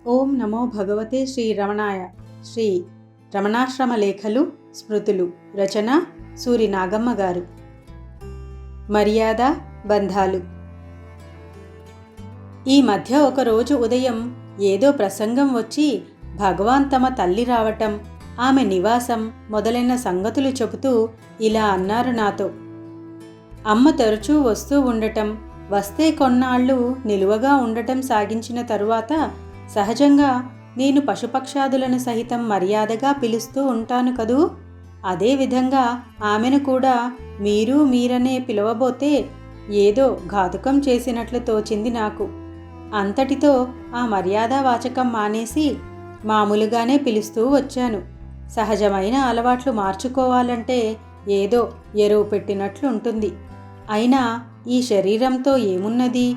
ఓం నమో భగవతే శ్రీ రమణాయ. శ్రీ రమణాశ్రమ లేఖలు స్మృతులు. రచన సూరి నాగమ్మ గారు. మర్యాద బంధాలు. ఈ మధ్య ఒకరోజు ఉదయం ఏదో ప్రసంగం వచ్చి భగవాన్ తమ తల్లి రావటం, ఆమె నివాసం మొదలైన సంగతులు చెబుతూ ఇలా అన్నారు నాతో. అమ్మ తరచూ వస్తూ ఉండటం, వస్తే కొన్నాళ్ళు నిలువగా ఉండటం సాగించిన తరువాత సహజంగా నేను పశుపక్షాదులను సహితం మర్యాదగా పిలుస్తూ ఉంటాను కదూ. అదేవిధంగా ఆమెను కూడా మీరనే పిలవబోతే ఏదో ఘాతుకం చేసినట్లు తోచింది నాకు. అంతటితో ఆ మర్యాదావాచకం మానేసి మామూలుగానే పిలుస్తూ వచ్చాను. సహజమైన అలవాట్లు మార్చుకోవాలంటే ఏదో ఎరువు పెట్టినట్లుంటుంది. అయినా ఈ శరీరంతో ఏమున్నది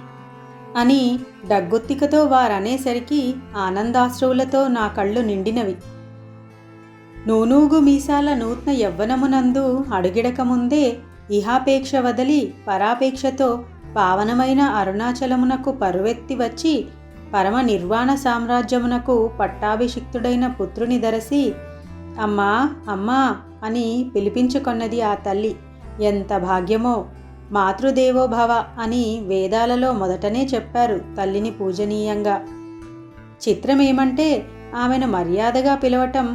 అని డగ్గొత్తికతో వారనేసరికి ఆనందాశ్రువులతో నా కళ్ళు నిండినవి. నూనూగు మీసాల నూత్న యవ్వనమునందు అడుగిడకముందే ఇహాపేక్ష వదలి పరాపేక్షతో పావనమైన అరుణాచలమునకు పరువెత్తి వచ్చి పరమ నిర్వాణ సామ్రాజ్యమునకు పట్టాభిషిక్తుడైన పుత్రుని దరసి అమ్మా అమ్మా అని పిలిపించుకొన్నది ఆ తల్లి. ఎంత భాగ్యమో! మాతృదేవో భవ అని వేదాలలో మొదటనే చెప్పారు తల్లిని పూజనీయంగా. చిత్రమేమంటే ఆమెను మర్యాదగా పిలవటం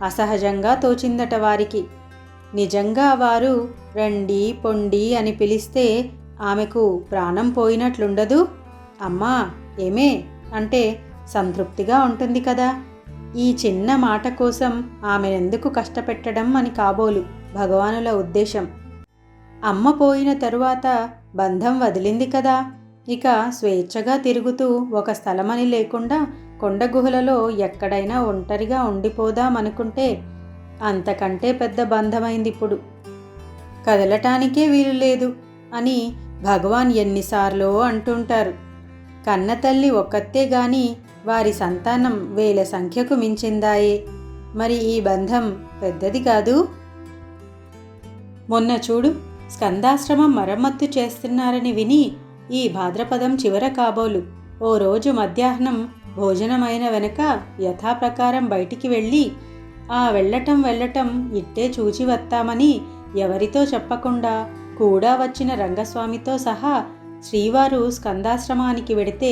అసహజంగా తోచిందట వారికి. నిజంగా వారు రండి పొండి అని పిలిస్తే ఆమెకు ప్రాణం పోయినట్లుండదు. అమ్మా ఏమే అంటే సంతృప్తిగా ఉంటుంది కదా. ఈ చిన్న మాట కోసం ఆమెనెందుకు కష్టపెట్టడం అని కాబోలు భగవానుల ఉద్దేశం. అమ్మ పోయిన తరువాత బంధం వదిలింది కదా, ఇక స్వేచ్ఛగా తిరుగుతూ ఒక స్థలమని లేకుండా కొండగుహలలో ఎక్కడైనా ఒంటరిగా ఉండిపోదామనుకుంటే అంతకంటే పెద్ద బంధమైంది ఇప్పుడు. కదలటానికే వీలు లేదు అని భగవాన్ ఎన్నిసార్లో అంటుంటారు. కన్నతల్లి ఒక్కతే గాని వారి సంతానం వేల సంఖ్యకు మించిందాయే. మరి ఈ బంధం పెద్దది కాదు. మొన్న చూడు, స్కందాశ్రమం మరమ్మత్తు చేస్తున్నారని విని ఈ భాద్రపదం చివర కాబోలు ఓ రోజు మధ్యాహ్నం భోజనమైన వెనక యథాప్రకారం బయటికి వెళ్ళి ఆ వెళ్ళటం ఇట్టే చూచి వస్తామని ఎవరితో చెప్పకుండా కూడా వచ్చిన రంగస్వామితో సహా శ్రీవారు స్కందాశ్రమానికి వెడితే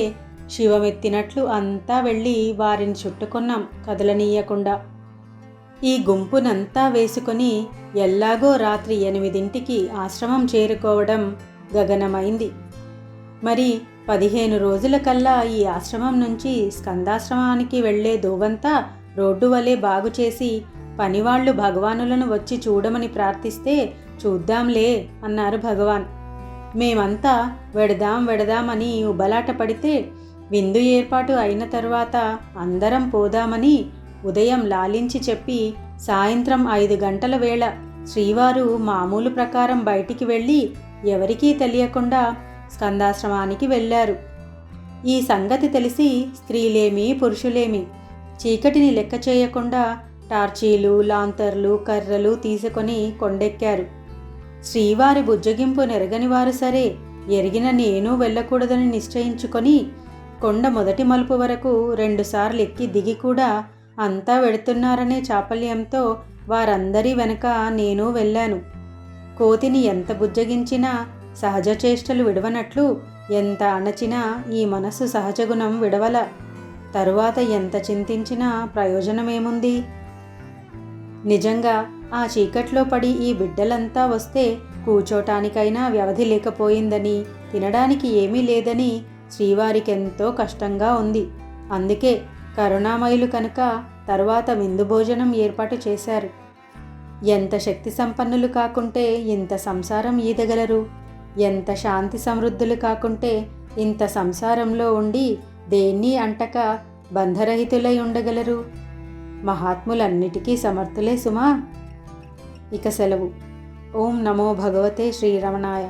శివమెత్తినట్లు అంతా వెళ్ళి వారిని చుట్టుకున్నాం కదలనీయకుండా. ఈ గుంపునంతా వేసుకొని ఎల్లాగో రాత్రి 8ంటికి ఆశ్రమం చేరుకోవడం గగనమైంది. మరి 15 రోజుల కల్లా ఈ ఆశ్రమం నుంచి స్కందాశ్రమానికి వెళ్లే దోవంతా రోడ్డు వలె బాగు చేసి పనివాళ్లు భగవానులను వచ్చి చూడమని ప్రార్థిస్తే చూద్దాంలే అన్నారు భగవాన్. మేమంతా వెడదామని ఉబలాట పడితే విందు ఏర్పాటు అయిన తరువాత అందరం పోదామని ఉదయం లాలించి చెప్పి సాయంత్రం 5 గంటల వేళ శ్రీవారు మామూలు ప్రకారం బయటికి వెళ్ళి ఎవరికీ తెలియకుండా స్కందాశ్రమానికి వెళ్ళారు. ఈ సంగతి తెలిసి స్త్రీలేమి పురుషులేమి చీకటిని లెక్క చేయకుండా టార్చీలు లాంతర్లు కర్రలు తీసుకొని కొండెక్కారు. శ్రీవారి బుజ్జగింపు నెరగని వారు సరే, ఎరిగిన నేను వెళ్ళకూడదని నిశ్చయించుకొని కొండ మొదటి మలుపు వరకు 2 సార్లు ఎక్కి దిగి కూడా అంతా వెడుతున్నారనే చాపల్యంతో వారందరి వెనక నేను వెళ్ళాను. కోతిని ఎంత బుజ్జగించినా సహజ చేష్టలు విడవనట్లు ఎంత అణచినా ఈ మనస్సు సహజగుణం విడవల. తరువాత ఎంత చింతించినా ప్రయోజనమేముంది? నిజంగా ఆ చీకట్లో పడి ఈ బిడ్డలంతా వస్తే కూచోటానికైనా వ్యవధి లేకపోయిందని, తినడానికి ఏమీ లేదని శ్రీవారికెంతో కష్టంగా ఉంది. అందుకే కరుణామయులు కనుక తరువాత విందు భోజనం ఏర్పాటు చేశారు. ఎంత శక్తి సంపన్నులు కాకుంటే ఇంత సంసారం ఈదగలరు? ఎంత శాంతి సమృద్ధులు కాకుంటే ఇంత సంసారంలో ఉండి దేన్ని అంటక బంధరహితులై ఉండగలరు? మహాత్ములన్నిటికీ సమర్థులే సుమా. ఇక సెలవు. ఓం నమో భగవతే శ్రీ రమణాయ.